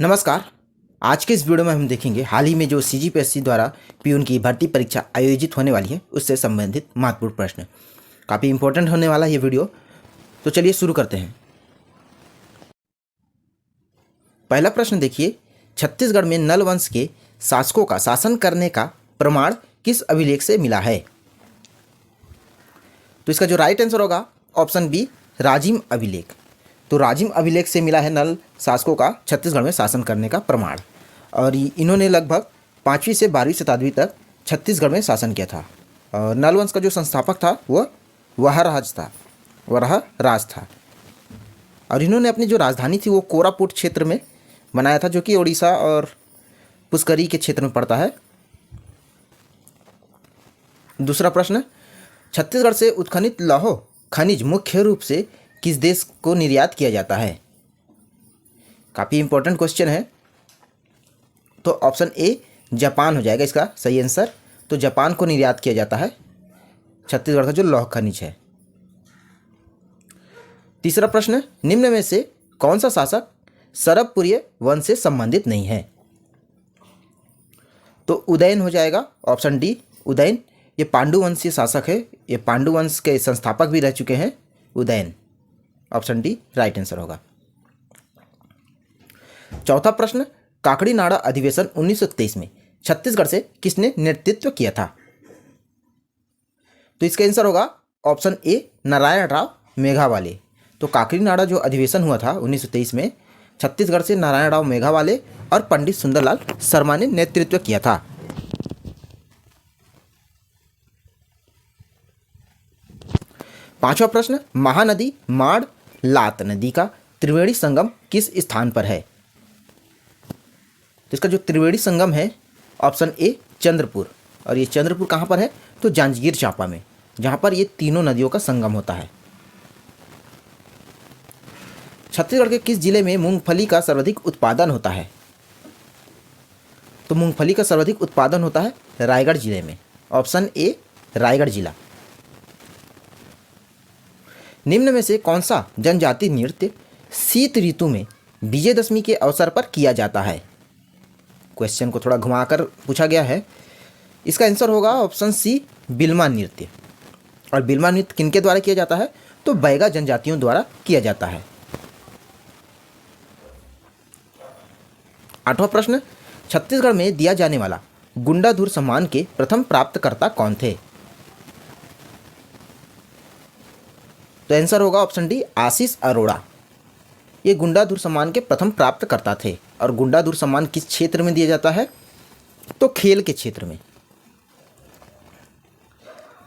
नमस्कार। आज के इस वीडियो में हम देखेंगे हाल ही में जो सीजीपीएससी द्वारा पीयून की भर्ती परीक्षा आयोजित होने वाली है उससे संबंधित महत्वपूर्ण प्रश्न। काफ़ी इंपॉर्टेंट होने वाला ये वीडियो, तो चलिए शुरू करते हैं। पहला प्रश्न देखिए, छत्तीसगढ़ में नल वंश के शासकों का शासन करने का प्रमाण किस अभिलेख से मिला है? तो इसका जो राइट आंसर होगा ऑप्शन बी, राजिम अभिलेख। तो राजिम अभिलेख से मिला है नल शासकों का छत्तीसगढ़ में शासन करने का प्रमाण। और इन्होंने लगभग 5वीं से 12वीं शताब्दी तक छत्तीसगढ़ में शासन किया था। और नल वंश का जो संस्थापक था वह वरहराज था। और इन्होंने अपनी जो राजधानी थी वो कोरापुट क्षेत्र में बनाया था, जो कि उड़ीसा और पुष्करी के क्षेत्र में पड़ता है। दूसरा प्रश्न, छत्तीसगढ़ से उत्खनित लौह खनिज मुख्य रूप से किस देश को निर्यात किया जाता है? काफ़ी इंपॉर्टेंट क्वेश्चन है। तो ऑप्शन ए जापान हो जाएगा इसका सही आंसर। तो जापान को निर्यात किया जाता है छत्तीसगढ़ का जो लौह खनिज है। तीसरा प्रश्न, निम्न में से कौन सा शासक सरबपुरीय वंश से संबंधित नहीं है? तो उदयन हो जाएगा ऑप्शन डी, उदयन। ये पांडु वंशीय शासक है, ये पांडु वंश के संस्थापक भी रह चुके हैं, Udayan. Option D right answer होगा। चौथा प्रश्न, काकड़ी नाड़ा अधिवेशन 1923 में छत्तीसगढ़ से किसने नेतृत्व किया था? तो इसका आंसर होगा ऑप्शन ए, नारायण राव मेघावाले। तो काकड़ी नाड़ा जो अधिवेशन हुआ था 1923 में, छत्तीसगढ़ से नारायण राव मेघावाले और पंडित सुंदरलाल शर्मा ने नेतृत्व किया था। पांचवा प्रश्न, महानदी माड़ लात नदी का त्रिवेणी संगम किस स्थान पर है? तो इसका जो त्रिवेणी संगम है ऑप्शन ए, चंद्रपुर। और ये चंद्रपुर कहाँ पर है? तो जांजगीर चांपा में, जहाँ पर ये तीनों नदियों का संगम होता है। छत्तीसगढ़ के किस जिले में मूंगफली का सर्वाधिक उत्पादन होता है? तो मूंगफली का सर्वाधिक उत्पादन होता है रायगढ़ जिले में। ऑप्शन ए, रायगढ़ जिला। निम्न में से कौन सा जनजाति नृत्य शीत ऋतु में विजयदशमी के अवसर पर किया जाता है? क्वेश्चन को थोड़ा घुमाकर पूछा गया है। इसका आंसर होगा ऑप्शन सी, बिल्मा नृत्य। और बिल्मा नृत्य किनके द्वारा किया जाता है? तो बैगा जनजातियों द्वारा किया जाता है। आठवां प्रश्न, छत्तीसगढ़ में दिया जाने वाला गुंडाधुर सम्मान के प्रथम प्राप्तकर्ता कौन थे? तो आंसर होगा ऑप्शन डी, आशीष अरोड़ा। ये गुंडाधुर सम्मान के प्रथम प्राप्तकर्ता थे। और गुंडाधुर सम्मान किस क्षेत्र में दिया जाता है? तो खेल के क्षेत्र में।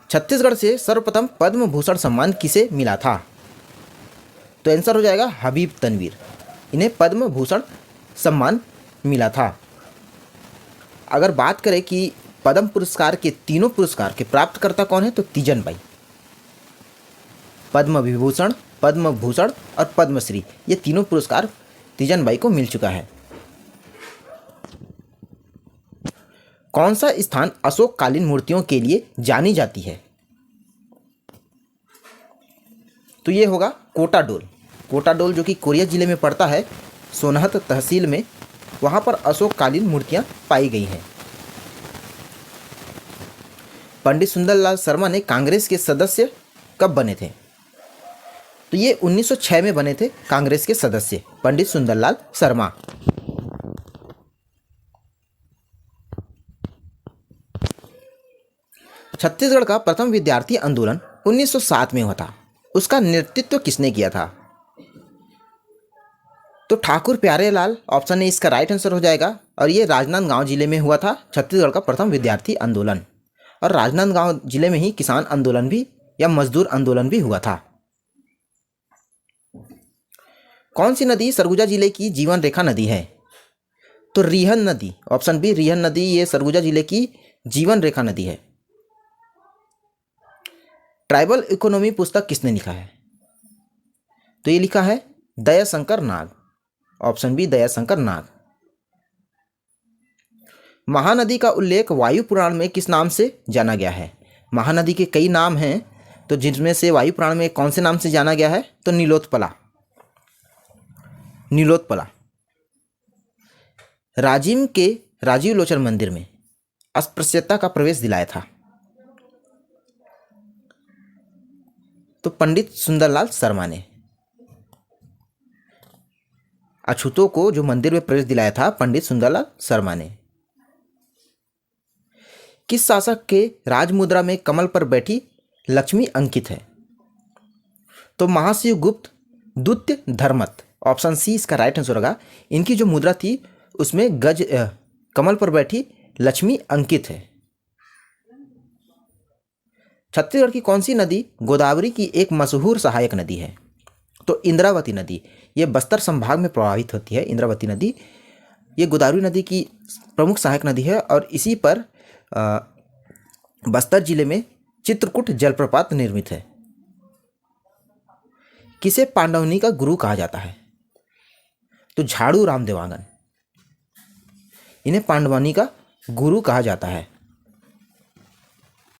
छत्तीसगढ़ से सर्वप्रथम पद्म भूषण सम्मान किसे मिला था? तो आंसर हो जाएगा हबीब तनवीर। इन्हें पद्म भूषण सम्मान मिला था। अगर बात करें कि पद्म पुरस्कार के तीनों पुरस्कार के प्राप्तकर्ता कौन है, तो तीजन बाई। पद्म विभूषण, पद्म भूषण और पद्मश्री, ये तीनों पुरस्कार तीजन बाई को मिल चुका है। कौन सा स्थान अशोककालीन मूर्तियों के लिए जानी जाती है? तो ये होगा कोटाडोल। कोटाडोल जो कि कोरिया जिले में पड़ता है, सोनहत तहसील में, वहाँ पर अशोककालीन मूर्तियाँ पाई गई हैं। पंडित सुंदरलाल शर्मा ने कांग्रेस के सदस्य कब बने थे? तो ये 1906 में बने थे कांग्रेस के सदस्य, पंडित सुंदरलाल शर्मा। छत्तीसगढ़ का प्रथम विद्यार्थी आंदोलन 1907 में हुआ था। उसका नेतृत्व किसने किया था? तो ठाकुर प्यारेलाल। ऑप्शन ए इसका राइट आंसर हो जाएगा। और ये राजनांदगांव जिले में हुआ था छत्तीसगढ़ का प्रथम विद्यार्थी आंदोलन। और राजनांदगांव जिले में ही किसान आंदोलन भी या मजदूर आंदोलन भी हुआ था। कौन सी नदी सरगुजा जिले की जीवन रेखा नदी है? तो रिहन नदी। ऑप्शन बी, रिहन नदी, ये सरगुजा जिले की जीवन रेखा नदी है। ट्राइबल इकोनॉमी पुस्तक किसने लिखा है? तो ये लिखा है दयाशंकर नाग। ऑप्शन बी, दयाशंकर नाग। महानदी का उल्लेख वायु पुराण में किस नाम से जाना गया है? महानदी के कई नाम हैं, तो जिनमें से वायु पुराण में कौन से नाम से जाना गया है? तो नीलोत्पला। नीलोत्पला। राजीव लोचन मंदिर में अस्पृश्यता का प्रवेश दिलाया था? तो पंडित सुंदरलाल शर्मा ने। अछूतों को जो मंदिर में प्रवेश दिलाया था, पंडित सुंदरलाल शर्मा ने। किस शासक के राजमुद्रा में कमल पर बैठी लक्ष्मी अंकित है? तो महाशिव गुप्त द्वितीय धर्मत। ऑप्शन सी इसका राइट आंसर होगा। इनकी जो मुद्रा थी उसमें कमल पर बैठी लक्ष्मी अंकित है। छत्तीसगढ़ की कौन सी नदी गोदावरी की एक मशहूर सहायक नदी है? तो इंद्रावती नदी। ये बस्तर संभाग में प्रवाहित होती है। इंद्रावती नदी ये गोदावरी नदी की प्रमुख सहायक नदी है और इसी पर बस्तर जिले में चित्रकूट जलप्रपात निर्मित है। किसे पांडवनी का गुरु कहा जाता है? तो झाड़ू राम देवांगन, इन्हें पांडवानी का गुरु कहा जाता है।